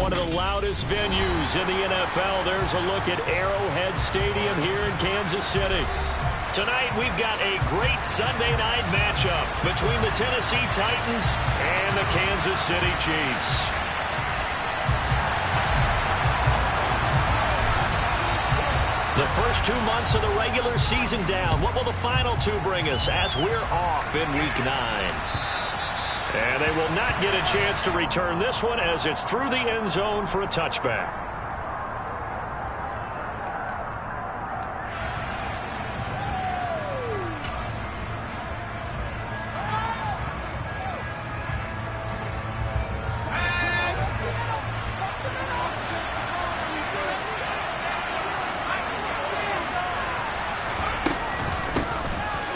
one of the loudest venues in the NFL. There's a look at Arrowhead Stadium here in Kansas City. Tonight, we've got a great Sunday night matchup between the Tennessee Titans and the Kansas City Chiefs. The first 2 months of the regular season down. What will the final two bring us as we're off in Week 9? And they will not get a chance to return this one as it's through the end zone for a touchback.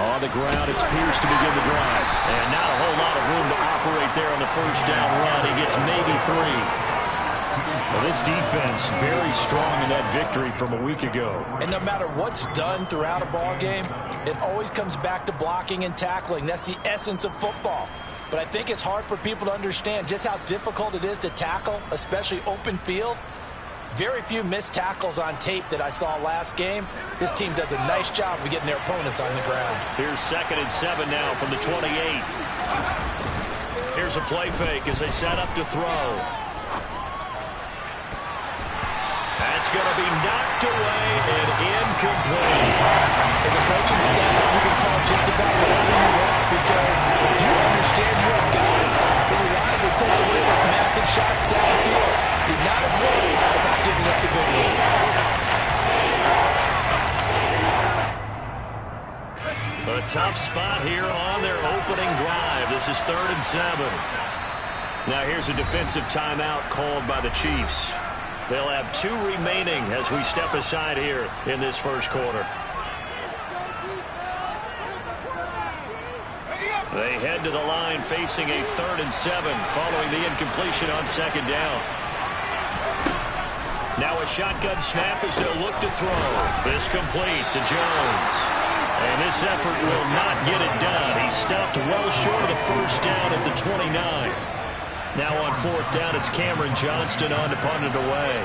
On the ground, it's Pierce to begin the drive. And not a whole lot of room to operate there on the first down run. He gets maybe 3. Well, this defense very strong in that victory from a week ago. And no matter what's done throughout a ball game, it always comes back to blocking and tackling. That's the essence of football. But I think it's hard for people to understand just how difficult it is to tackle, especially open field. Very few missed tackles on tape that I saw last game. This team does a nice job of getting their opponents on the ground. Here's 2nd and 7 now from the 28. Here's a play fake as they set up to throw. That's going to be knocked away and incomplete. As a coaching staff, you can call just about whatever you want because you understand you have guys who reliably take away those massive shots down the field. You're not as worried about giving up the big one. A tough spot here on their opening drive. This is 3rd and 7. Now here's a defensive timeout called by the Chiefs. They'll have 2 remaining as we step aside here in this first quarter. They head to the line facing a 3rd and 7 following the incompletion on 2nd down. Now a shotgun snap as they'll look to throw. This complete to Jones. And this effort will not get it done. He stopped well short of the first down at the 29. Now on 4th down, it's Cameron Johnston on to punt it away.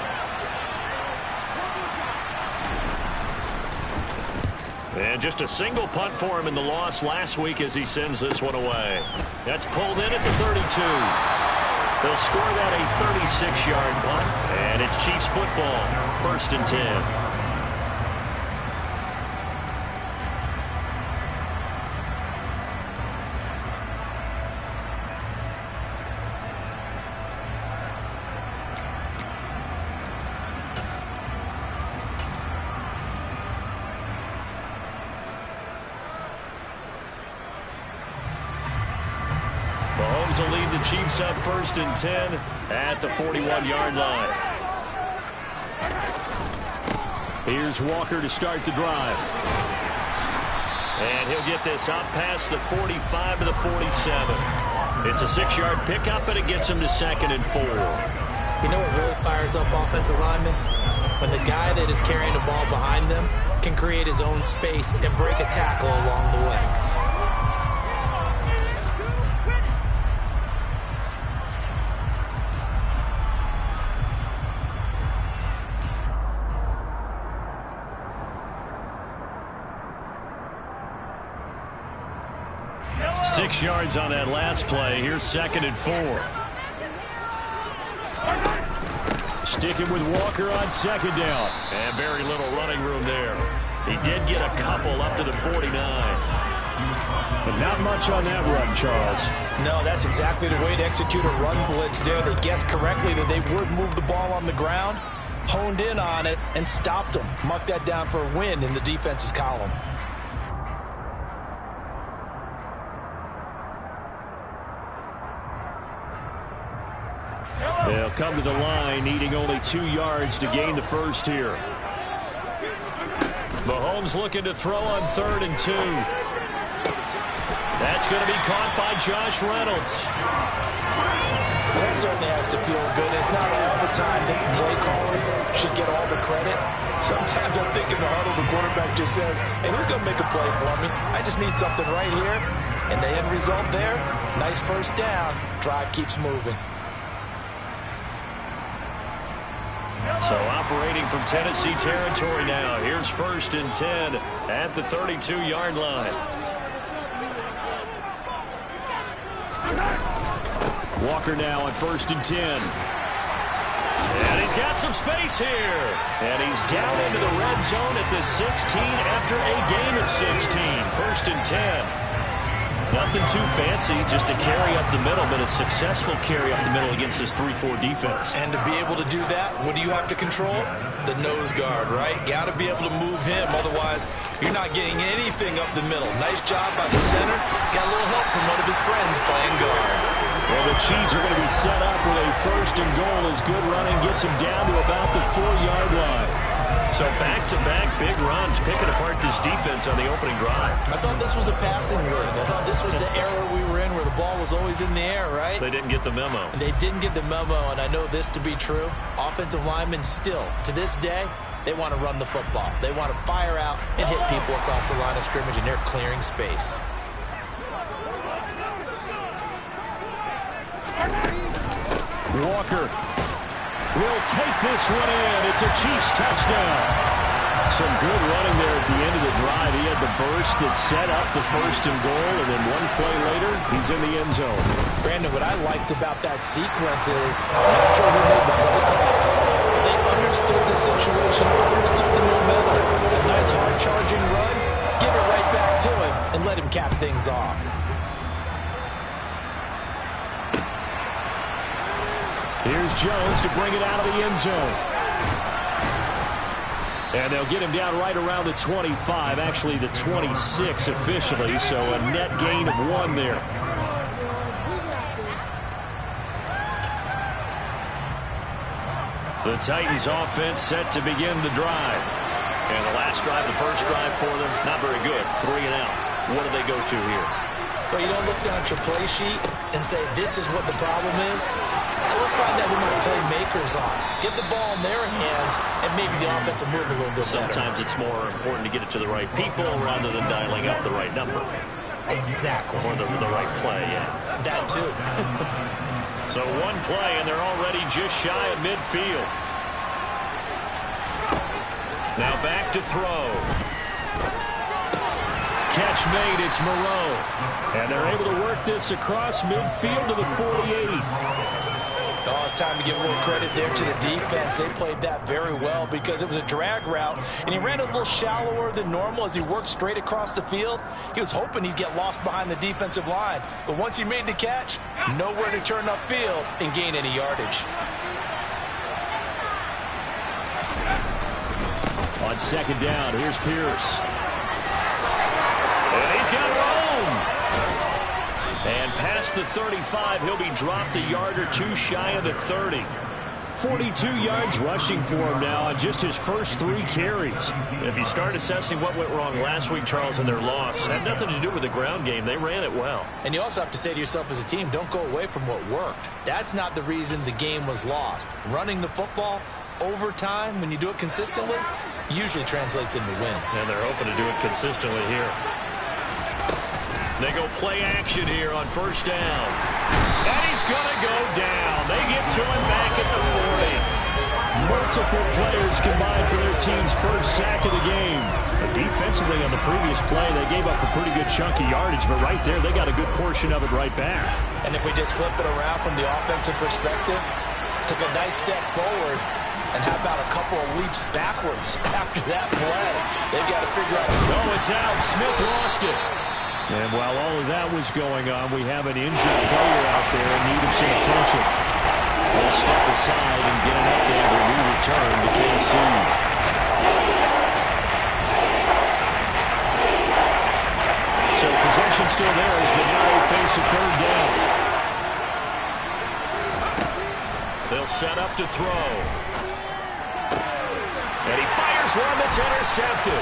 And just a single punt for him in the loss last week as he sends this one away. That's pulled in at the 32. They'll score that a 36-yard punt, and it's Chiefs football, 1st and 10. Mahomes will lead the Chiefs up 1st and 10 at the 41-yard line. Here's Walker to start the drive. And he'll get this out past the 45 to the 47. It's a 6-yard pickup, and it gets him to 2nd and 4. You know what really fires up offensive linemen? When the guy that is carrying the ball behind them can create his own space and break a tackle along the way. Six yards on that last play. Here's 2nd and 4. Sticking with Walker on 2nd down. And very little running room there. He did get a couple up to the 49. But not much on that run, Charles. No, that's exactly the way to execute a run blitz there. They guessed correctly that they would move the ball on the ground, honed in on it, and stopped them. Mark that down for a win in the defense's column. They'll come to the line, needing only 2 yards to gain the first here. Mahomes looking to throw on 3rd and 2. That's going to be caught by Josh Reynolds. That certainly has to feel good. It's not all the time that the play caller should get all the credit. Sometimes I'm thinking the huddle, the quarterback just says, hey, who's going to make a play for me? I just need something right here. And the end result there, nice first down. Drive keeps moving. So operating from Tennessee territory now. Here's 1st and 10 at the 32-yard line. Walker now on 1st and 10. And he's got some space here. And he's down into the red zone at the 16 after a gain of 16. 1st and 10. Nothing too fancy, just a carry up the middle, but a successful carry up the middle against this 3-4 defense. And to be able to do that, what do you have to control? The nose guard, right? Got to be able to move him, otherwise you're not getting anything up the middle. Nice job by the center. Got a little help from one of his friends playing guard. Well, the Chiefs are going to be set up with a 1st and goal as good running gets him down to about the 4-yard line. So back-to-back big runs, picking apart this defense on the opening drive. I thought this was a passing league. I thought this was the era we were in where the ball was always in the air, right? They didn't get the memo. They didn't get the memo, and I know this to be true. Offensive linemen still, to this day, they want to run the football. They want to fire out and hit people across the line of scrimmage, and they're clearing space. Walker will take this one in. It's a Chiefs touchdown. Some good running there at the end of the drive. He had the burst that set up the 1st and goal, and then one play later, he's in the end zone. Brandon, what I liked about that sequence is, I'm not sure who made the play call. They understood the situation, understood the momentum. A nice hard-charging run, give it right back to him, and let him cap things off. Here's Jones to bring it out of the end zone. And they'll get him down right around the 25, actually the 26 officially, so a net gain of 1 there. The Titans offense set to begin the drive. And the last drive, the first drive for them, not very good. 3 and out. What do they go to here? Well, you don't look down at your play sheet and say, this is what the problem is. We'll find out who my playmakers are. Get the ball in their hands, and maybe the offense will move a little bit better. Sometimes it's more important to get it to the right people rather than dialing up the right number. Exactly. Or the right play, yeah. That too. So one play, and they're already just shy of midfield. Now back to throw. Catch made, it's Moreau. And they're able to work this across midfield to the 48. Oh, it's time to give a little credit there to the defense. They played that very well because it was a drag route, and he ran a little shallower than normal as he worked straight across the field. He was hoping he'd get lost behind the defensive line, but once he made the catch, nowhere to turn upfield and gain any yardage. On 2nd down, here's Pierce. And he's got room. And past the 35, he'll be dropped a yard or 2 shy of the 30. 42 yards rushing for him now on just his first 3 carries. If you start assessing what went wrong last week, Charles, in their loss, had nothing to do with the ground game. They ran it well. And you also have to say to yourself as a team, don't go away from what worked. That's not the reason the game was lost. Running the football over time, when you do it consistently, usually translates into wins. And they're hoping to do it consistently here. They go play action here on 1st down. And he's going to go down. They get to him back at the 40. Multiple players combined for their team's first sack of the game. But defensively on the previous play, they gave up a pretty good chunk of yardage, but right there, they got a good portion of it right back. And if we just flip it around from the offensive perspective, took a nice step forward, and how about a couple of leaps backwards after that play? They've got to figure out. Oh, it's out. Smith lost it. And while all of that was going on, we have an injured player out there in need of some attention. We'll step aside and get an update when we return to KC. So possession still theirs, but now they face a 3rd down. They'll set up to throw. And he fires one that's intercepted.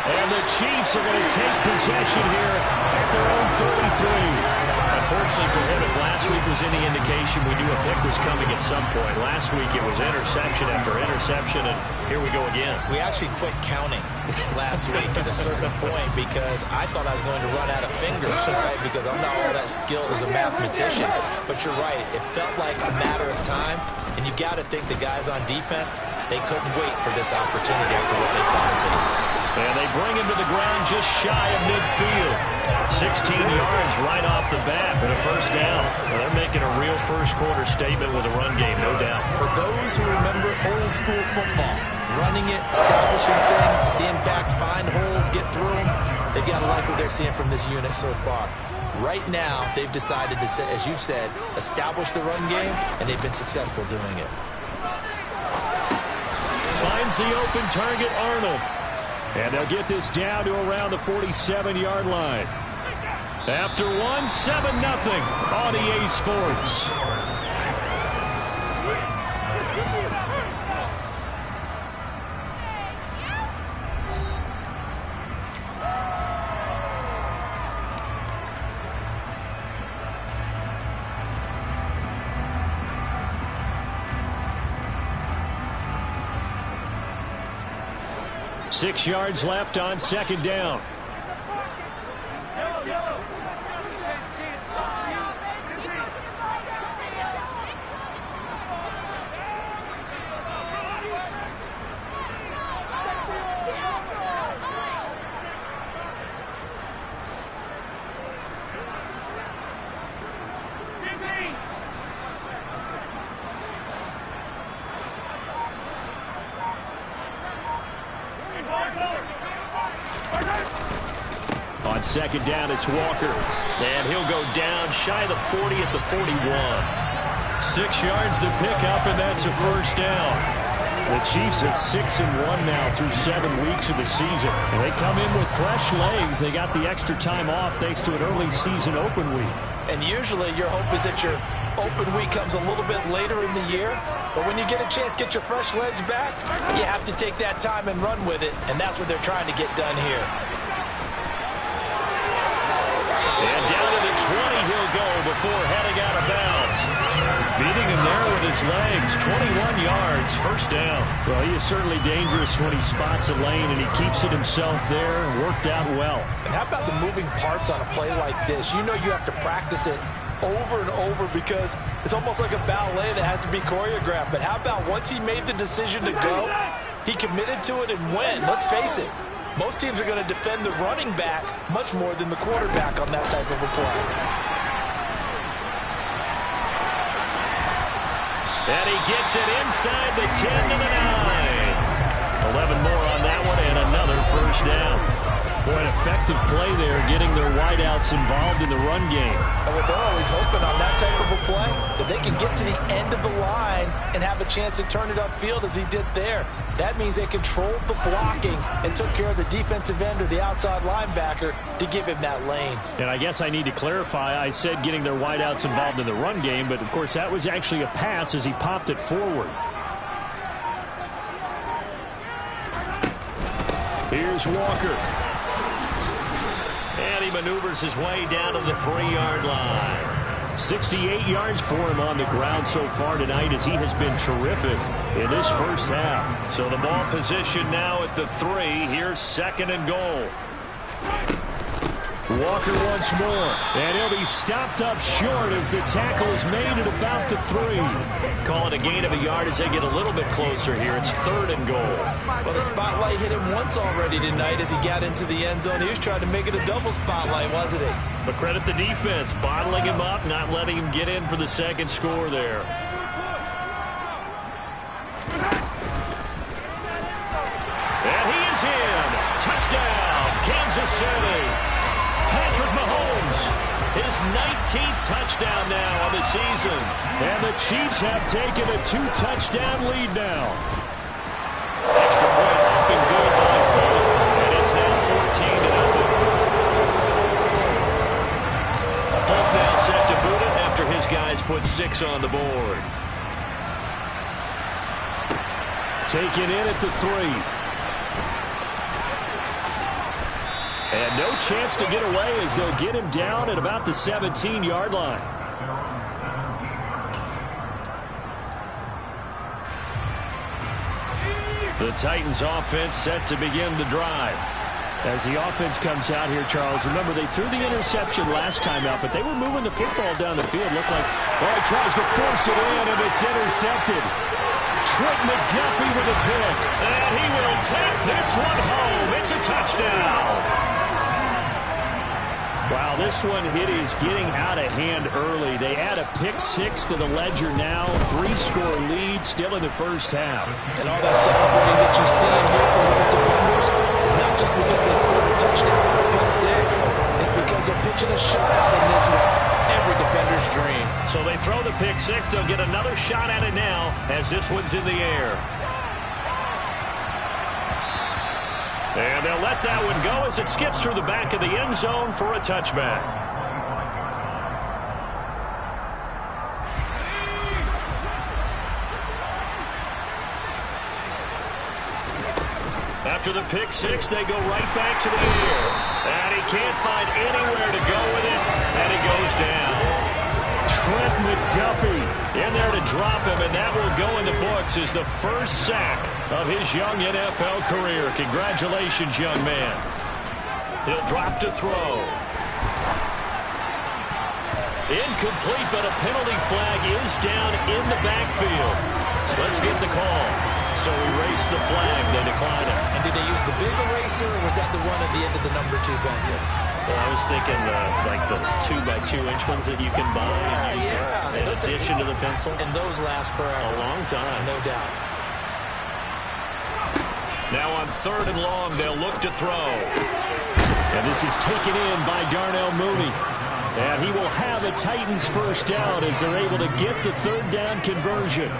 And the Chiefs are going to take possession here at their own 33. Unfortunately for him, if last week was any indication, indication we knew a pick was coming at some point. Last week it was interception after interception, and here we go again. We actually quit counting last week at a certain point because I thought I was going to run out of fingers, right? Because I'm not all that skilled as a mathematician. But you're right. It felt like a matter of time, and you got to think the guys on defense, they couldn't wait for this opportunity after what they saw on tape. And they bring him to the ground just shy of midfield. 16 yards right off the bat, but a first down. Well, they're making a real first-quarter statement with a run game, no doubt. For those who remember old-school football, running it, establishing things, seeing backs find holes, get through them, they got to like what they're seeing from this unit so far. Right now, they've decided to, as you've said, establish the run game, and they've been successful doing it. Finds the open target, Arnold. And they'll get this down to around the 47-yard line. After 1, 7-0 on EA Sports. Six yards left on second down. On second down, it's Walker. And he'll go down shy of the 40 at the 41. 6 yards to pick up, and that's a first down. The Chiefs at 6-1 now through 7 weeks of the season. And they come in with fresh legs. They got the extra time off thanks to an early season open week. And usually your hope is that your open week comes a little bit later in the year. But when you get a chance to get your fresh legs back, you have to take that time and run with it. And that's what they're trying to get done here. And down to the 20 he'll go before heading out of bounds. Beating him there with his legs. 21 yards, first down. Well, he is certainly dangerous when he spots a lane, and he keeps it himself there. Worked out well. And how about the moving parts on a play like this? You know you have to practice it over and over because it's almost like a ballet that has to be choreographed. But how about once he made the decision to go, he committed to it and went. Let's face it. Most teams are going to defend the running back much more than the quarterback on that type of a play. And he gets it inside the 10 to the 9. 11 more on that one and another first down. Boy, an effective play there, getting their wideouts involved in the run game. And what they're always hoping on that type of a play, that they can get to the end of the line and have a chance to turn it upfield as he did there. That means they controlled the blocking and took care of the defensive end or the outside linebacker to give him that lane. And I guess I need to clarify, I said getting their wideouts involved in the run game, but of course that was actually a pass as he popped it forward. Here's Walker. And he maneuvers his way down to the 3-yard line. 68 yards for him on the ground so far tonight as he has been terrific in this first half. So the ball position now at the 3. Here's second and goal. Walker once more, and he'll be stopped up short as the tackle is made at about the 3. Call it a gain of a yard as they get a little bit closer here. It's third and goal. Well, the spotlight hit him once already tonight as he got into the end zone. He was trying to make it a double spotlight, wasn't he? But credit the defense, bottling him up, not letting him get in for the second score there. And he is in. Touchdown, Kansas City. Patrick Mahomes, his 19th touchdown now on the season. And the Chiefs have taken a 2-touchdown lead now. Extra point up and good by Fulton. And it's now 14-0. Fulton now set to boot it after his guys put 6 on the board. Taken in at the 3. And no chance to get away as they'll get him down at about the 17-yard line. The Titans offense set to begin the drive. As the offense comes out here, Charles, remember they threw the interception last time out, but they were moving the football down the field. Looked like, he tries to force it in, and it's intercepted. Trent McDuffie with a pick. And he will take this one home. It's a touchdown. Wow, this one, it is getting out of hand early. They add a pick six to the ledger now. 3-score lead still in the first half. And all that celebrating that you're seeing here from those defenders is not just because they scored a touchdown or a pick six. It's because they're pitching a shutout in this one. Every defender's dream. So they throw the pick six. They'll get another shot at it now as this one's in the air. And they'll let that one go as it skips through the back of the end zone for a touchback. After the pick six, they go right back to the air. And he can't find anywhere to go with it, and he goes down. Trent McDuffie in there to drop him, and that will go in the books as the first sack of his young NFL career. Congratulations, young man. He'll drop to throw. Incomplete, but a penalty flag is down in the backfield. Let's get the call. So erase the flag. They decline it. And did they use the big eraser, or was that the one at the end of the number 2 pencil? Well, I was thinking like the 2x2-inch ones that you can buy and use in addition to the pencil. And those last forever. A long time. No doubt. Now on 3rd and long, they'll look to throw. And this is taken in by Darnell Mooney. And he will have a Titans first down as they're able to get the 3rd down conversion.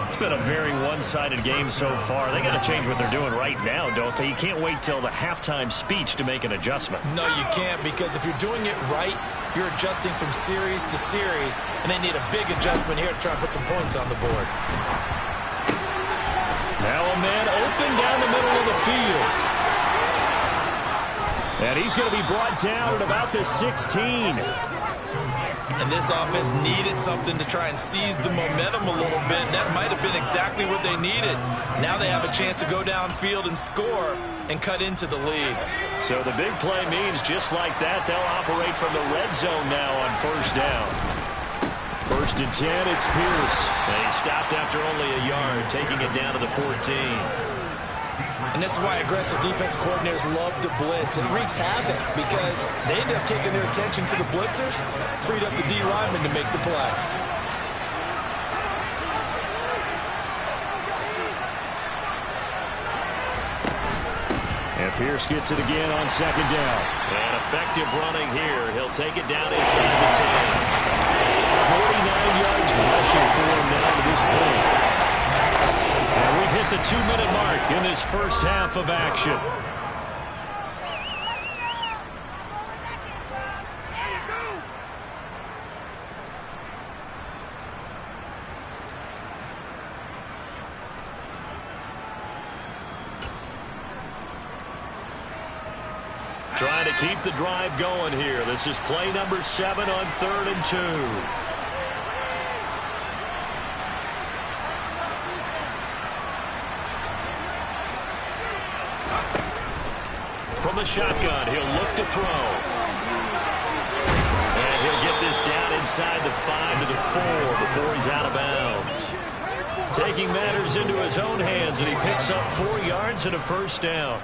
It's been a very one-sided game so far. They got to change what they're doing right now, don't they? You can't wait till the halftime speech to make an adjustment. No, you can't, because if you're doing it right, you're adjusting from series to series, and they need a big adjustment here to try and put some points on the board. Now a man open down the middle of the field. And he's going to be brought down at about the 16. And this offense needed something to try and seize the momentum a little bit. And that might have been exactly what they needed. Now they have a chance to go downfield and score and cut into the lead. So the big play means just like that, they'll operate from the red zone now on 1st down. 1st and 10, it's Pierce. And he stopped after only a yard, taking it down to the 14. And this is why aggressive defensive coordinators love to blitz. It wreaks havoc because they end up taking their attention to the blitzers, freed up the D lineman to make the play. And Pierce gets it again on 2nd down. And effective running here. He'll take it down inside the 10. 49 yards rushing for him now to this point. And we've hit the 2-minute mark in this first half of action. Trying to keep the drive going here. This is play number 7 on 3rd and 2. From the shotgun, he'll look to throw. And he'll get this down inside the 5 to the 4 before he's out of bounds. Taking matters into his own hands, and he picks up 4 yards and a first down.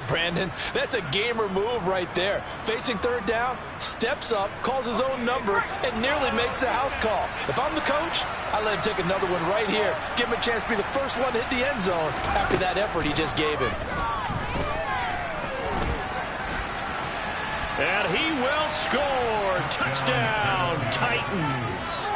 Brandon, that's a gamer move right there. Facing 3rd down, steps up, calls his own number, and nearly makes the house call. If I'm the coach, I let him take another one right here. Give him a chance to be the first one to hit the end zone after that effort he just gave him. And he will score. Touchdown, Titans.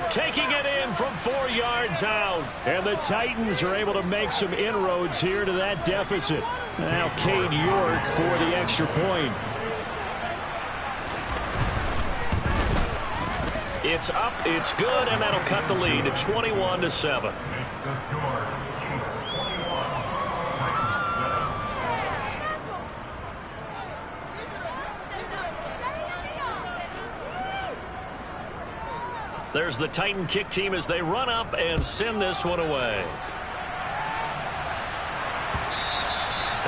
Taking it in from 4 yards out. And the Titans are able to make some inroads here to that deficit. Now Cade York for the extra point. It's up, it's good, and that'll cut the lead to 21-7. There's the Titan kick team as they run up and send this one away.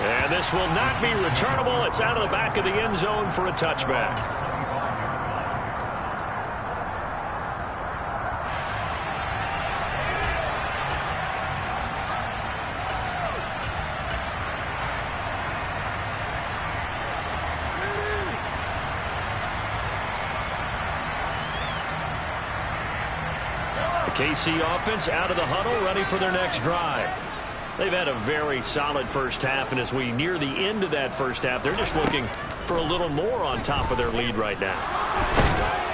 And this will not be returnable. It's out of the back of the end zone for a touchback. KC offense out of the huddle, ready for their next drive. They've had a very solid first half, and as we near the end of that first half, they're just looking for a little more on top of their lead right now.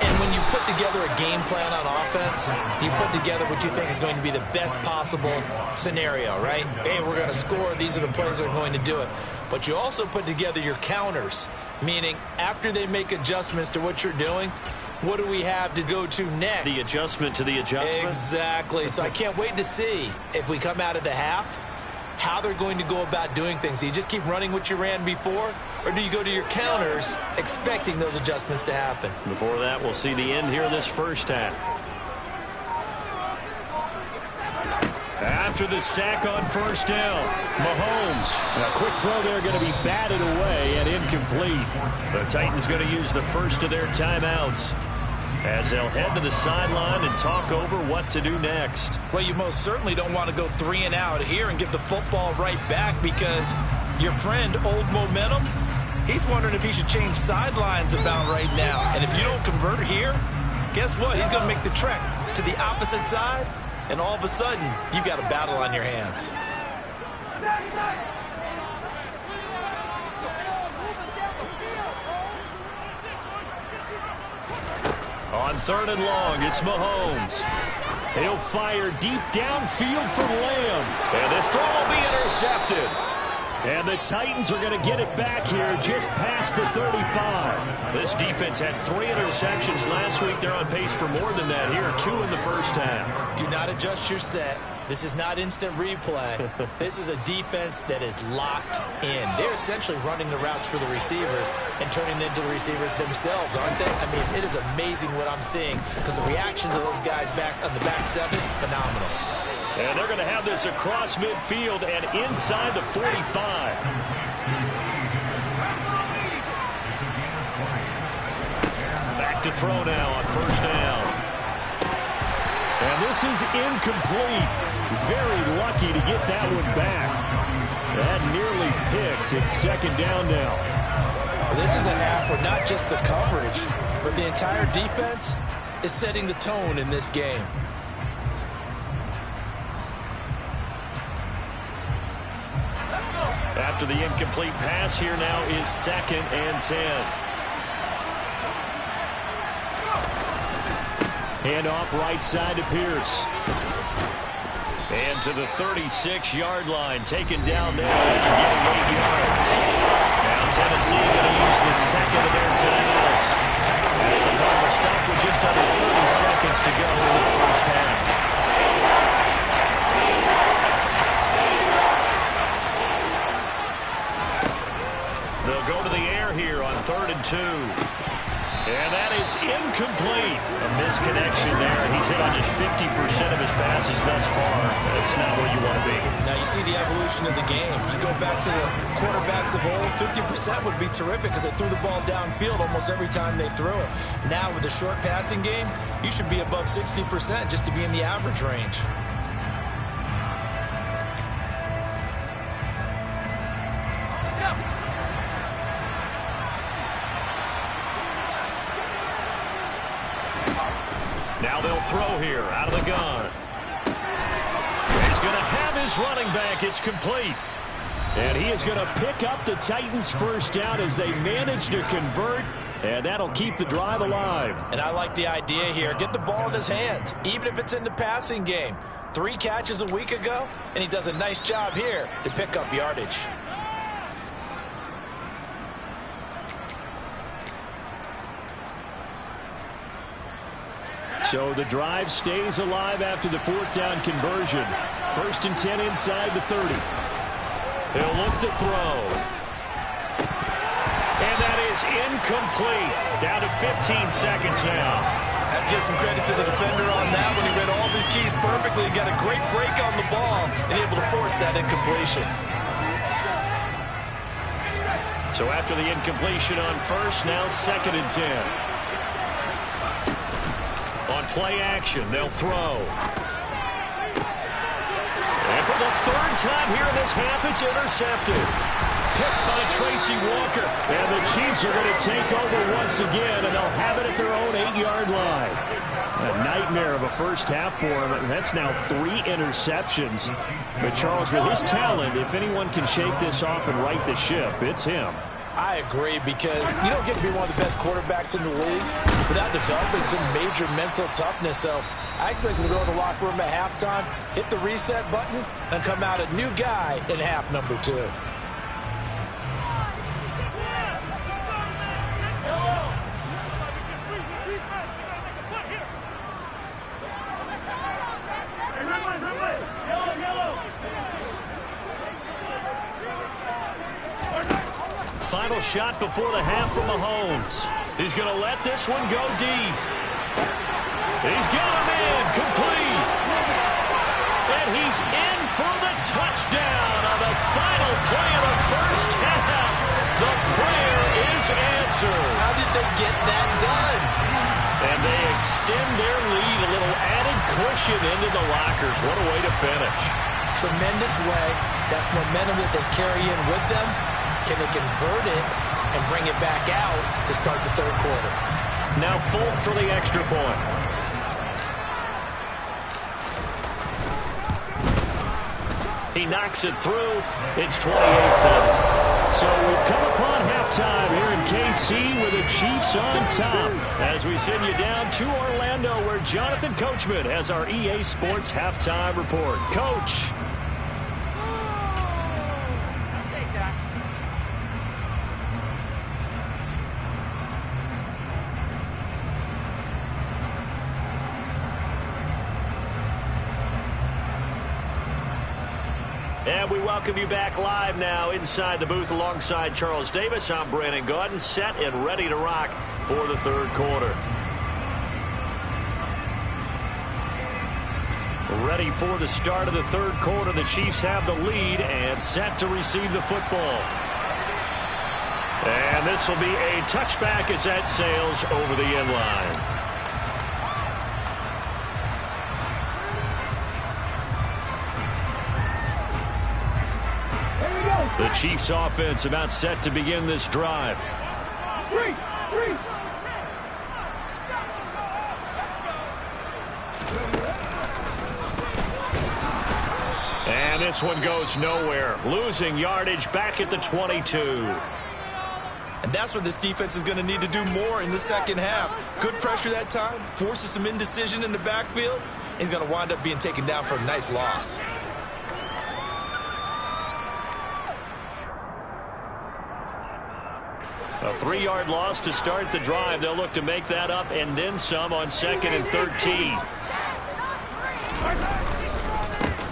And when you put together a game plan on offense, you put together what you think is going to be the best possible scenario, right? Hey, we're going to score. These are the plays that are going to do it. But you also put together your counters, meaning after they make adjustments to what you're doing, what do we have to go to next? The adjustment to the adjustment? Exactly. So I can't wait to see if we come out of the half, how they're going to go about doing things. Do you just keep running what you ran before, or do you go to your counters expecting those adjustments to happen? Before that, we'll see the end here this first half. After the sack on first down, Mahomes. A quick throw there going to be batted away and incomplete. The Titans going to use the first of their timeouts as they'll head to the sideline and talk over what to do next. Well, you most certainly don't want to go 3 and out here and give the football right back, because your friend, Old Momentum, he's wondering if he should change sidelines about right now. And if you don't convert here, guess what? He's going to make the trek to the opposite side, and all of a sudden, you've got a battle on your hands. On 3rd and long, it's Mahomes. He'll fire deep downfield for Lamb. And this throw will be intercepted. And the Titans are going to get it back here just past the 35. This defense had 3 interceptions last week. They're on pace for more than that here, 2 in the first half. Do not adjust your set. This is not instant replay. This is a defense that is locked in. They're essentially running the routes for the receivers and turning into the receivers themselves, aren't they? I mean, it is amazing what I'm seeing, because the reactions of those guys back on the back 7, phenomenal. And they're going to have this across midfield and inside the 45. Back to throw now on first down. And this is incomplete. Very lucky to get that one back. That nearly picked. It's 2nd down now. This is a half where not just the coverage, but the entire defense is setting the tone in this game. After the incomplete pass, here now is 2nd and 10. Handoff right side to Pierce. And to the 36-yard line, taken down there after getting 8 yards. Now Tennessee going to use the 2nd of their timeouts as the clock will stop with just under 30 seconds to go in the first half. They'll go to the air here on 3rd and 2. And that is incomplete. A misconnection there. He's hit on just 50% of his passes thus far. That's not where you want to be. Now you see the evolution of the game. You go back to the quarterbacks of old, 50% would be terrific because they threw the ball downfield almost every time they threw it. Now with the short passing game, you should be above 60% just to be in the average range. Now they'll throw here out of the gun. He's going to have his running back. It's complete. And he is going to pick up the Titans' first down as they manage to convert. And that'll keep the drive alive. And I like the idea here. Get the ball in his hands, even if it's in the passing game. 3 catches a week ago, and he does a nice job here to pick up yardage. So the drive stays alive after the 4th down conversion. 1st and 10 inside the 30. He'll look to throw. And that is incomplete. Down to 15 seconds now. I have to give some credit to the defender on that when he read all of his keys perfectly and got a great break on the ball and able to force that incompletion. So after the incompletion on first, now 2nd and 10. On play action, they'll throw. And for the 3rd time here in this half, it's intercepted. Picked by Tracy Walker. And the Chiefs are going to take over once again, and they'll have it at their own 8-yard line. A nightmare of a first half for him. That's now 3 interceptions. But Charles, with his talent, if anyone can shake this off and right the ship, it's him. I agree, because you don't get to be one of the best quarterbacks in the league without developing some major mental toughness. So I expect him to go to the locker room at halftime, hit the reset button, and come out a new guy in half number 2. Final shot before the half from Mahomes. He's going to let this one go deep. He's got him in, complete. And he's in for the touchdown on the final play of the first half. The prayer is answered. How did they get that done? And they extend their lead, a little added cushion into the lockers. What a way to finish. Tremendous way. That's momentum that they carry in with them. Can they convert it and bring it back out to start the 3rd quarter? Now Folk for the extra point. He knocks it through. It's 28-7. So we've come upon halftime here in KC with the Chiefs on top. As we send you down to Orlando, where Jonathan Coachman has our EA Sports halftime report. Coach. And we welcome you back live now inside the booth alongside Charles Davis. I'm Brandon Gaudin, set and ready to rock for the 3rd quarter. Ready for the start of the 3rd quarter. The Chiefs have the lead and set to receive the football. And this will be a touchback as that sails over the end line. The Chiefs offense about set to begin this drive. And this one goes nowhere. Losing yardage back at the 22. And that's where this defense is going to need to do more in the 2nd half. Good pressure that time, forces some indecision in the backfield. He's going to wind up being taken down for a nice loss. A 3-yard loss to start the drive. They'll look to make that up and then some on 2nd and 13.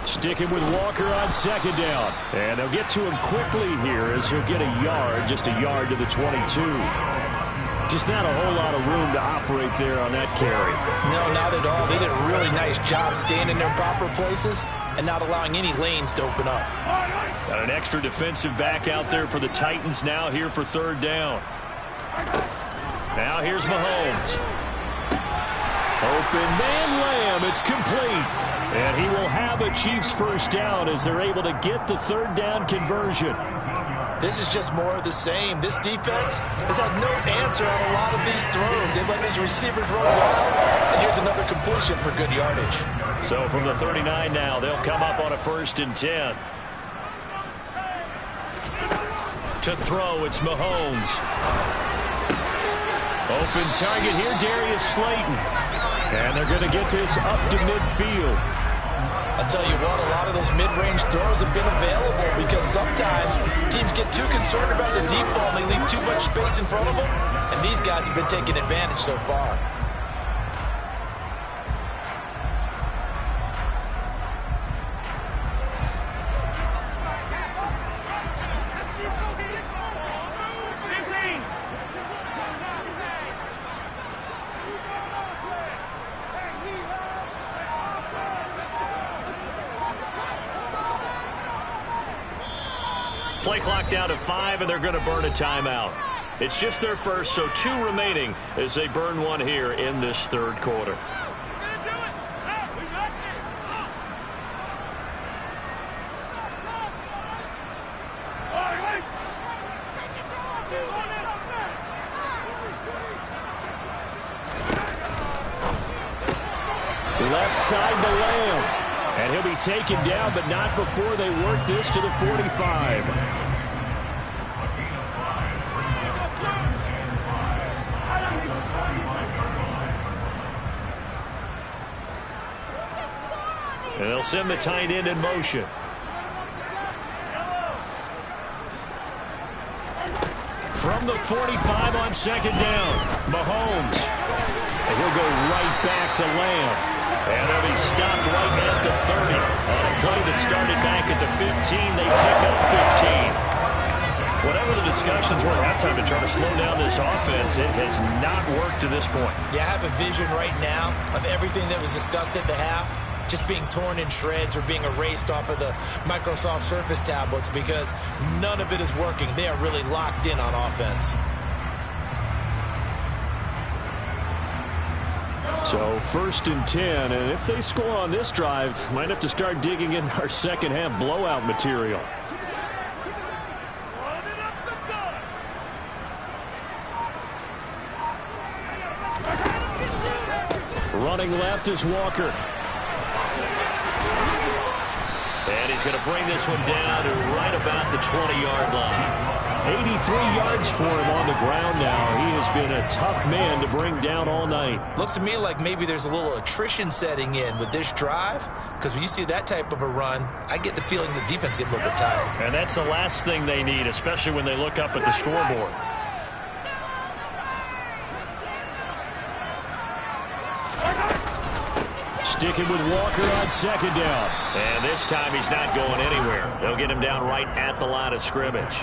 Sticking with Walker on 2nd down. And they'll get to him quickly here as he'll get a yard, just a yard to the 22. Just not a whole lot of room to operate there on that carry. No, not at all. They did a really nice job staying in their proper places and not allowing any lanes to open up. Got an extra defensive back out there for the Titans now here for 3rd down. Now here's Mahomes. Open man Lamb. It's complete. And he will have a Chiefs 1st down as they're able to get the 3rd down conversion. This is just more of the same. This defense has had no answer on a lot of these throws. They've let these receivers run wild, and here's another completion for good yardage. So from the 39 now, they'll come up on a 1st and 10. To throw, it's Mahomes. Open target here, Darius Slayton. And they're going to get this up to midfield. I'll tell you what, a lot of those mid-range throws have been available because sometimes teams get too concerned about the deep ball and they leave too much space in front of them, and these guys have been taking advantage so far. Play clock down to 5, and they're going to burn a timeout. It's just their first, so 2 remaining as they burn one here in this third quarter. Left side to Lamb. And he'll be taken down, but not before they work this to the 45. And they'll send the tight end in motion. From the 45 on second down, Mahomes. And he'll go right back to Lamb. And they'll be stopped right at the 30. On a play that started back at the 15, they pick up 15. Whatever the discussions were at halftime to try to slow down this offense, it has not worked to this point. Yeah, I have a vision right now of everything that was discussed at the half just being torn in shreds or being erased off of the Microsoft Surface tablets because none of it is working. They are really locked in on offense. So 1st and 10, and if they score on this drive, might have to start digging in our second half blowout material. Running left is Walker. And he's going to bring this one down to right about the 20-yard line. 83 yards for him on the ground now. He has been a tough man to bring down all night. Looks to me like maybe there's a little attrition setting in with this drive, because when you see that type of a run, I get the feeling the defense gets a little bit tired. And that's the last thing they need, especially when they look up at the scoreboard. Sticking with Walker on second down. And this time he's not going anywhere. They'll get him down right at the line of scrimmage.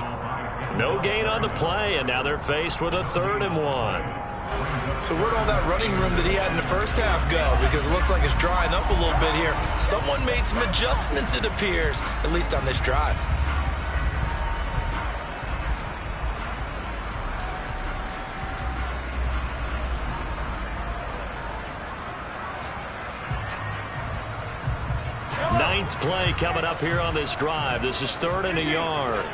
No gain on the play, and now they're faced with a 3rd and 1. So where'd all that running room that he had in the first half go? Because it looks like it's drying up a little bit here. Someone made some adjustments, it appears, at least on this drive. Ninth play coming up here on this drive. This is 3rd and a yard.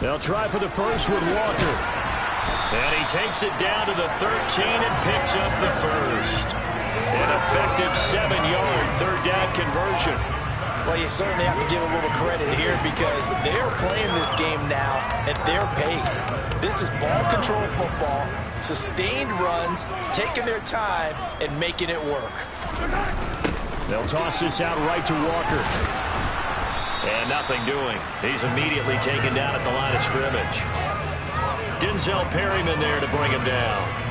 They'll try for the first with Walker. And he takes it down to the 13 and picks up the first. An effective 7-yard 3rd down conversion. Well, you certainly have to give a little credit here because they're playing this game now at their pace. This is ball control football, sustained runs, taking their time, and making it work. They'll toss this out right to Walker. And nothing doing. He's immediately taken down at the line of scrimmage. Denzel Perryman there to bring him down.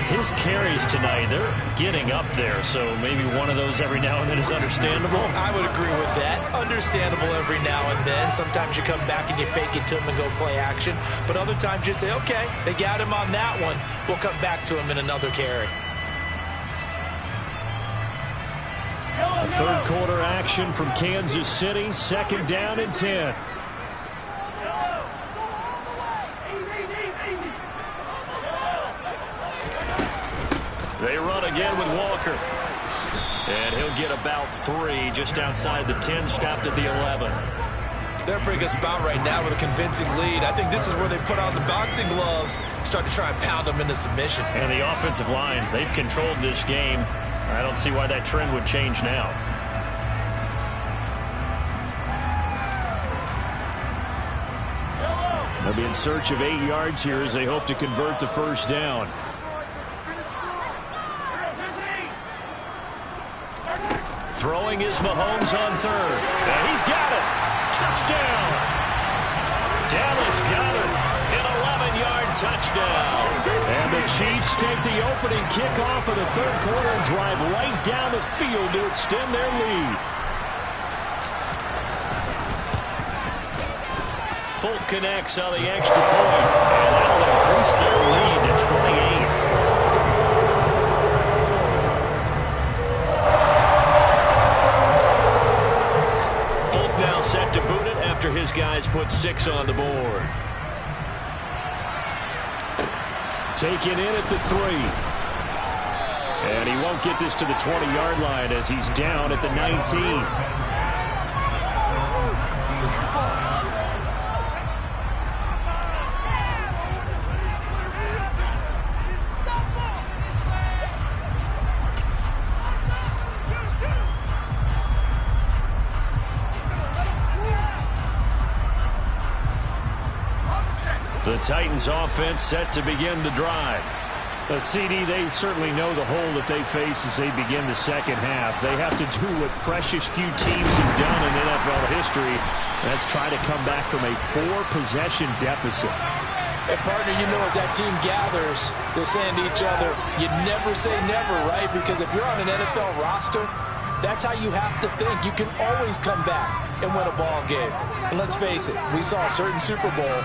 His carries tonight, they're getting up there, so maybe one of those every now and then is understandable. I would agree with that. Understandable every now and then. Sometimes you come back and you fake it to him and go play action. But other times you say, okay, they got him on that one. We'll come back to him in another carry. A 3rd quarter action from Kansas City. 2nd down and 10. They run again with Walker. And he'll get about 3 just outside the 10, stopped at the 11. They're a pretty good spot right now with a convincing lead. I think this is where they put on the boxing gloves, start to try and pound them into submission. And the offensive line, they've controlled this game. I don't see why that trend would change now. They'll be in search of 8 yards here as they hope to convert the first down. Throwing is Mahomes on 3rd. And he's got it. Touchdown. Dallas Goedert, an 11-yard touchdown. And the Chiefs take the opening kickoff of the 3rd quarter and drive right down the field to extend their lead. Folk connects on the extra point. And that'll increase their lead to 28. his guys put 6 on the board. Taken in at the 3. And he won't get this to the 20-yard line as he's down at the 19. The Titans offense set to begin the drive. CD, they certainly know the hole that they face as they begin the second half. They have to do what precious few teams have done in NFL history. That's try to come back from a 4-possession deficit. And partner, you know, as that team gathers, they're saying to each other, you never say never, right? Because if you're on an NFL roster, that's how you have to think. You can always come back and win a ball game. And let's face it, we saw a certain Super Bowl,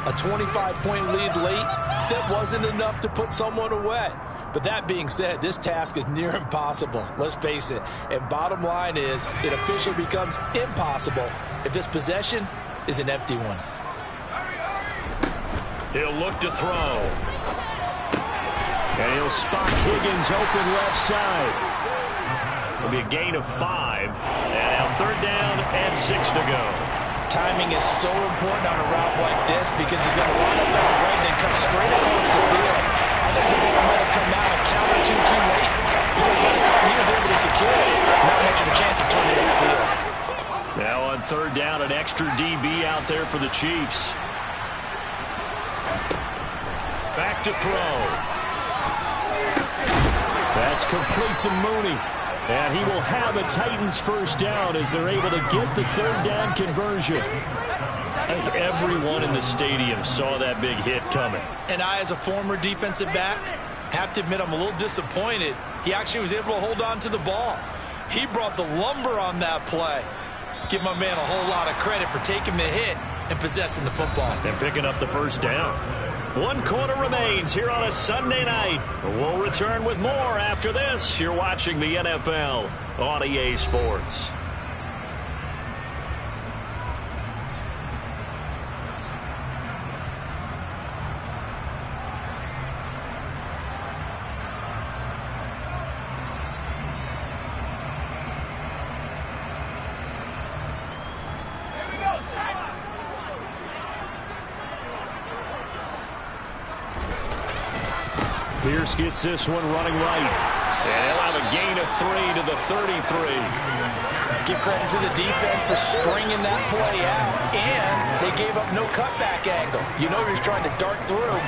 a 25-point lead late, that wasn't enough to put someone away. But that being said, this task is near impossible. Let's face it. And bottom line is, it officially becomes impossible if this possession is an empty one. He'll look to throw. And he'll spot Higgins open left side. It'll be a gain of 5. And now 3rd down and 6 to go. Timing is so important on a route like this because he's going to line up that right and then come straight across the field. I think the ball might have come out and counter too late because by the time he was able to secure it, not much of a chance to turn it upfield. Now on 3rd down, an extra DB out there for the Chiefs. Back to throw. That's complete to Mooney. And he will have a Titans 1st down as they're able to get the 3rd down conversion. I think everyone in the stadium saw that big hit coming. And I, as a former defensive back, have to admit I'm a little disappointed. He actually was able to hold on to the ball. He brought the lumber on that play. Give my man a whole lot of credit for taking the hit and possessing the football. And picking up the 1st down. 1 quarter remains here on a Sunday night. We'll return with more after this. You're watching the NFL on EA Sports. Pierce gets this one running right. And he'll have a gain of 3 to the 33. Give credit to the defense for stringing that play out. And they gave up no cutback angle. You know he's trying to dart through.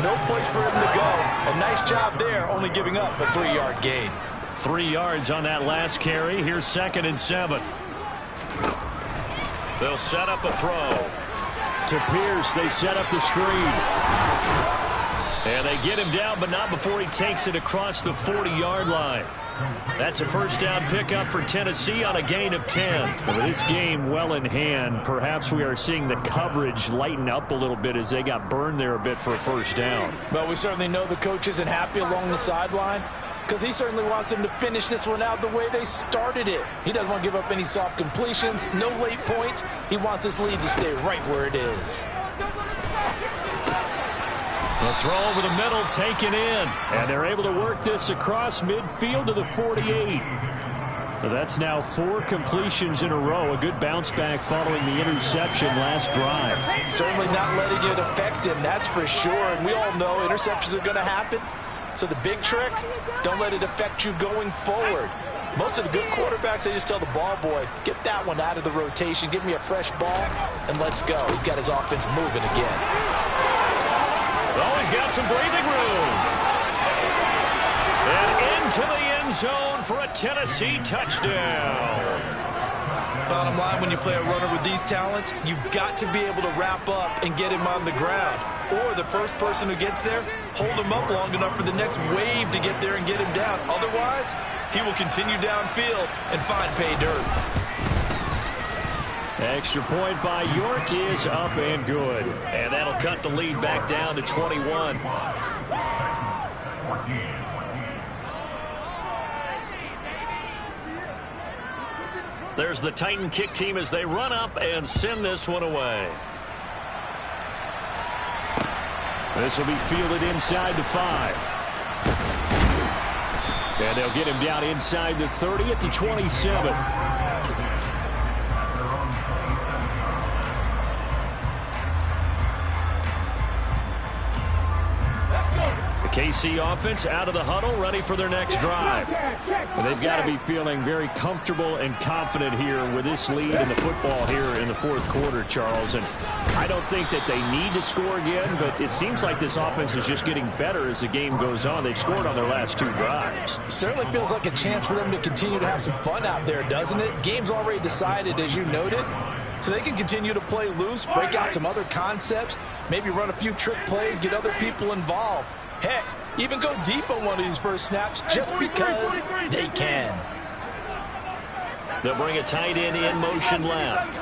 No place for him to go. A nice job there, only giving up a 3-yard gain. 3 yards on that last carry. Here's 2nd and 7. They'll set up a throw. To Pierce, they set up the screen. And they get him down, but not before he takes it across the 40-yard line. That's a 1st down pickup for Tennessee on a gain of 10. With this game well in hand, perhaps we are seeing the coverage lighten up a little bit as they got burned there a bit for a 1st down. But we certainly know the coach isn't happy along the sideline because he certainly wants them to finish this one out the way they started it. He doesn't want to give up any soft completions, no late points. He wants his lead to stay right where it is. The throw over the middle taken in. And they're able to work this across midfield to the 48. So that's now 4 completions in a row. A good bounce back following the interception last drive. Certainly not letting it affect him, that's for sure. And we all know interceptions are going to happen. So the big trick, don't let it affect you going forward. Most of the good quarterbacks, they just tell the ball boy, get that one out of the rotation, give me a fresh ball, and let's go. He's got his offense moving again. Oh, he's got some breathing room. And into the end zone for a Tennessee touchdown. Bottom line, when you play a runner with these talents, you've got to be able to wrap up and get him on the ground. Or the first person who gets there, hold him up long enough for the next wave to get there and get him down. Otherwise, he will continue downfield and find pay dirt. Extra point by York is up and good. And that'll cut the lead back down to 21. There's the Titan kick team as they run up and send this one away. This will be fielded inside the 5. And they'll get him down inside the 30 at the 27. KC offense out of the huddle, ready for their next drive. And they've got to be feeling very comfortable and confident here with this lead in the football here in the fourth quarter, Charles. And I don't think that they need to score again, but it seems like this offense is just getting better as the game goes on. They've scored on their last 2 drives. Certainly feels like a chance for them to continue to have some fun out there, doesn't it? Game's already decided, as you noted. So they can continue to play loose, break out some other concepts, maybe run a few trick plays, get other people involved. Heck, even go deep on one of these first snaps just because they can. They'll bring a tight end in motion left.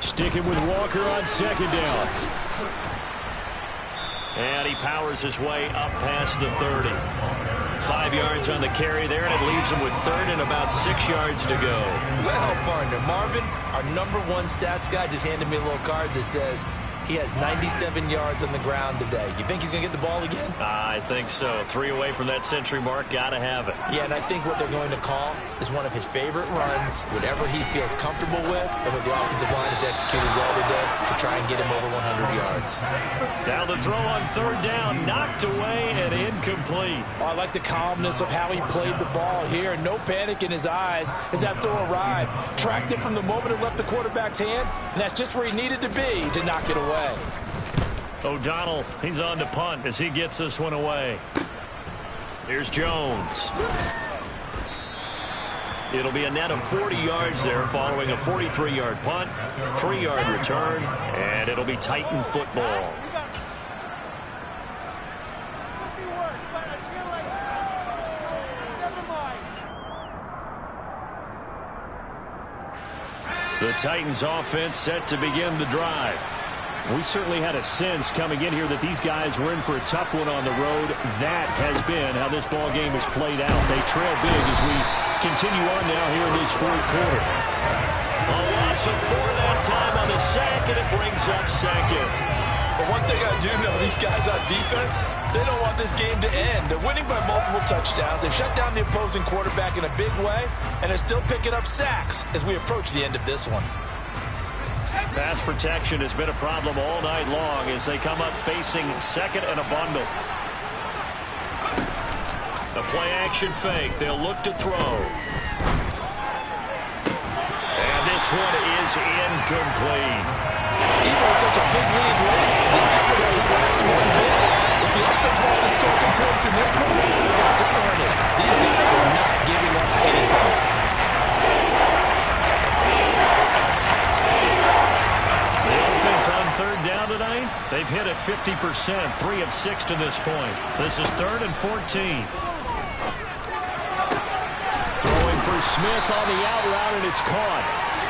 Sticking with Walker on second down. And he powers his way up past the 30. 5 yards on the carry there, and it leaves him with third and about 6 yards to go. Well, partner, Marvin, our #1 stats guy just handed me a little card that says he has 97 yards on the ground today. You think he's going to get the ball again? I think so. 3 away from that century mark. Got to have it. Yeah, and I think what they're going to call is one of his favorite runs, whatever he feels comfortable with, and what the offensive line has executed well today to try and get him over 100 yards. Now the throw on third down, knocked away and incomplete. Oh, I like the calmness of how he played the ball here. No panic in his eyes as that throw arrived. Tracked it from the moment it left the quarterback's hand, and that's just where he needed to be to knock it away. O'Donnell, he's on to punt as he gets this one away. Here's Jones. It'll be a net of 40 yards there following a 43-yard punt, 3-yard return, and it'll be Titan football. The Titans offense set to begin the drive. We certainly had a sense coming in here that these guys were in for a tough one on the road. That has been how this ball game has played out. They trail big as we continue on now here in this fourth quarter. A loss of 4 that time on the sack, and it brings up second. But one thing I do know, these guys on defense, they don't want this game to end. They're winning by multiple touchdowns. They've shut down the opposing quarterback in a big way, and they're still picking up sacks as we approach the end of this one. Pass protection has been a problem all night long as they come up facing second and a bundle. A play-action fake. They'll look to throw. And this one is incomplete. Even with such a big lead late, the effort hasn't last one bit. If the offense wants to score some points in this one, they're going to earn it. These guys are not giving up anything. On third down tonight, they've hit it 50%, 3 of 6 to this point. This is 3rd and 14. Throwing for Smith on the out route, and it's caught.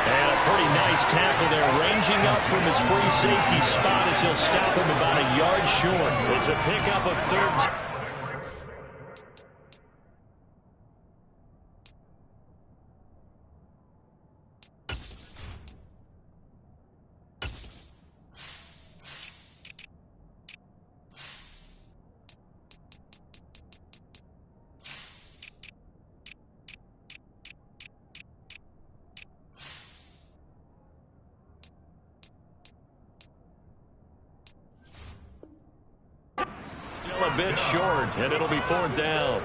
And a pretty nice tackle there, ranging up from his free safety spot as he'll stop him about a yard short. It's a pickup of 13. A bit short, and it'll be 4th down.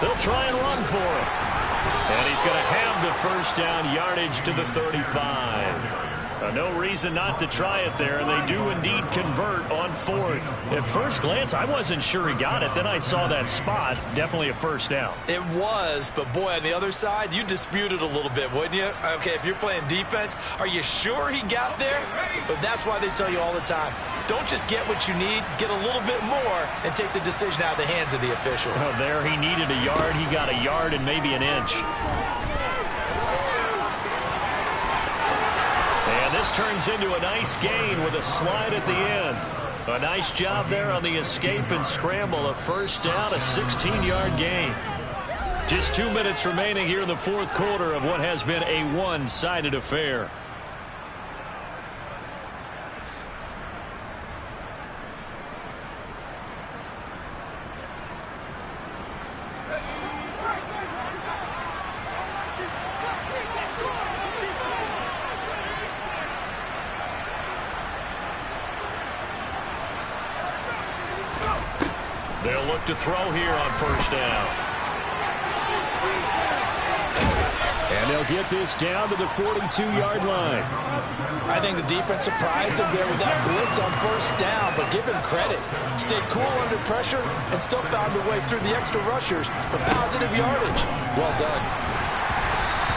They'll try and run for it. And he's going to have the first down, yardage to the 35. No reason not to try it there, and they do indeed convert on fourth. At first glance, I wasn't sure he got it. Then I saw that spot. Definitely a first down. It was, but boy, on the other side, you disputed a little bit, wouldn't you? Okay, if you're playing defense, are you sure he got there? But that's why they tell you all the time, don't just get what you need, get a little bit more, and take the decision out of the hands of the officials. Well, there he needed a yard. He got a yard and maybe an inch. And this turns into a nice gain with a slide at the end. A nice job there on the escape and scramble. A first down, a 16-yard gain. Just 2 minutes remaining here in the fourth quarter of what has been a one-sided affair. They'll look to throw here on first down. And they'll get this down to the 42-yard line. I think the defense surprised him there with that blitz on first down, but give him credit. Stayed cool under pressure and still found a way through the extra rushers for positive yardage. Well done.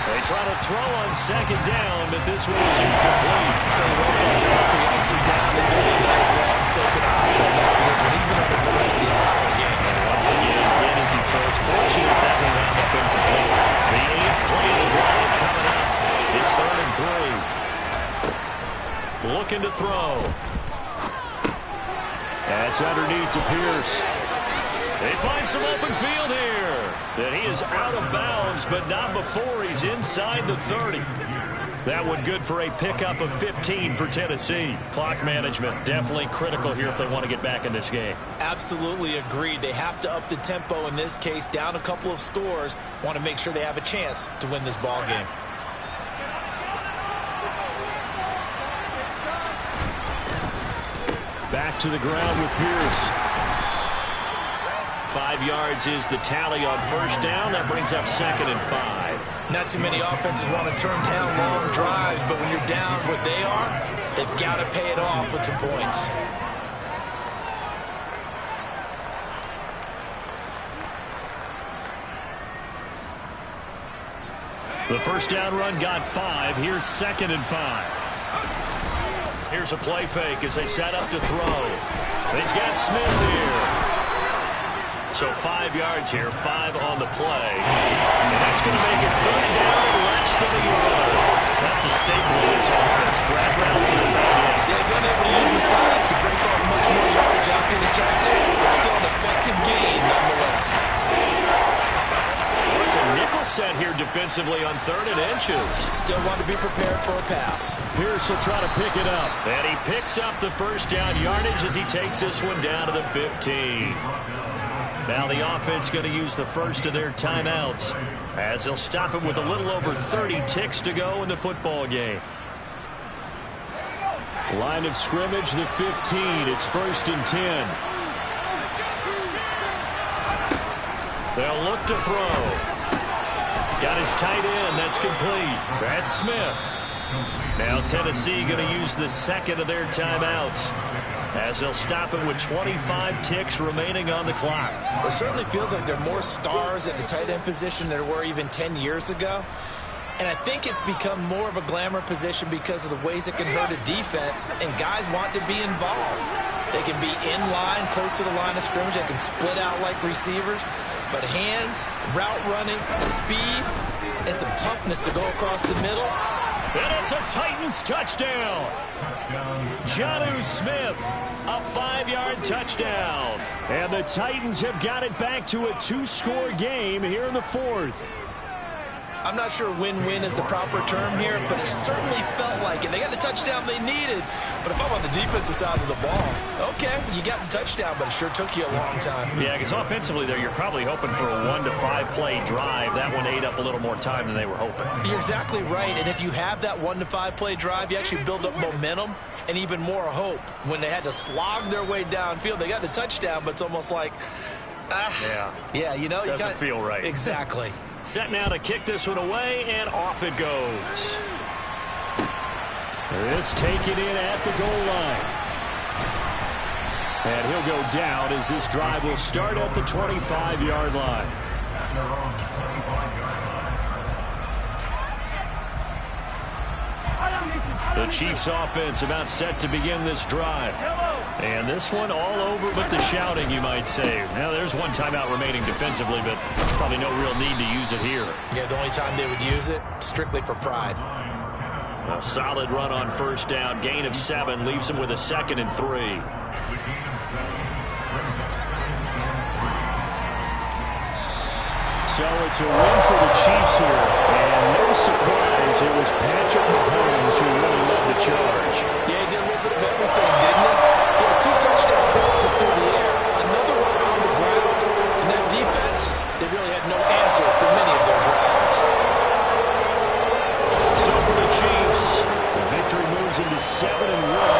They try to throw on second down, but this one is incomplete. Tell you what, partner, after the ice is down, there's going to be a nice long soaking hot tub after this one. He's been under duress the entire game. And once again, again as he throws, fortunate that will end up incomplete. The 8th play of the drive coming up. It's 3rd and 3. Looking to throw. That's underneath to Pierce. They find some open field here. That he is out of bounds, but not before he's inside the 30. That one good for a pickup of 15 for Tennessee. Clock management definitely critical here if they want to get back in this game. Absolutely agreed. They have to up the tempo in this case. Down a couple of scores. Want to make sure they have a chance to win this ball game. Back to the ground with Pierce. 5 yards is the tally on first down. That brings up 2nd and 5. Not too many offenses want to turn down long drives, but when you're down what they are, they've got to pay it off with some points. The first down run got 5. Here's 2nd and 5. Here's a play fake as they set up to throw. He's got Smith here. So 5 yards here, 5 on the play. And that's going to make it 3rd down and less than a yard. That's a staple of this offense. Drag route to the tight end. Yeah, he's unable to use his size to break off much more yardage after the catch, but still an effective gain nonetheless. Well, it's a nickel set here defensively on 3rd and inches. Still want to be prepared for a pass. Pierce will try to pick it up. And he picks up the first down yardage as he takes this one down to the 15. Now the offense going to use the first of their timeouts as they'll stop it with a little over 30 ticks to go in the football game. Line of scrimmage, the 15. It's 1st and 10. They'll look to throw. Got his tight end. That's complete. That's Smith. Now Tennessee going to use the second of their timeouts as they'll stop it with 25 ticks remaining on the clock. It certainly feels like there are more stars at the tight end position than there were even 10 years ago. And I think it's become more of a glamour position because of the ways it can hurt a defense, and guys want to be involved. They can be in line, close to the line of scrimmage. They can split out like receivers. But hands, route running, speed, and some toughness to go across the middle. And it's a Titans touchdown. Jonnu Smith, a 5-yard touchdown. And the Titans have got it back to a 2-score game here in the 4th. I'm not sure win-win is the proper term here, but it certainly felt like it. They got the touchdown they needed, but if I'm on the defensive side of the ball, okay, you got the touchdown, but it sure took you a long time. Yeah, because offensively there, you're probably hoping for a 1 to 5 play drive. That one ate up a little more time than they were hoping. You're exactly right, and if you have that 1 to 5 play drive, you actually build up momentum and even more hope. When they had to slog their way downfield, they got the touchdown, but it's almost like, yeah, you know, doesn't feel right. Exactly. Set now to kick this one away, and off it goes. This taken in at the goal line. And he'll go down as this drive will start at the 25-yard line. The Chiefs offense about set to begin this drive. And this one all over but the shouting, you might say. Now, there's one timeout remaining defensively, but probably no real need to use it here. Yeah, the only time they would use it, strictly for pride. A solid run on first down. Gain of 7 leaves him with a 2nd and 3. So it's a win for the Chiefs here. And no surprise, it was Patrick Mahomes who really led the charge. Yeah, he did a little bit of everything, didn't he? He had 2 touchdown passes through the air, another one on the ground. And that defense, they really had no answer for many of their drives. So for the Chiefs, the victory moves into 7-1.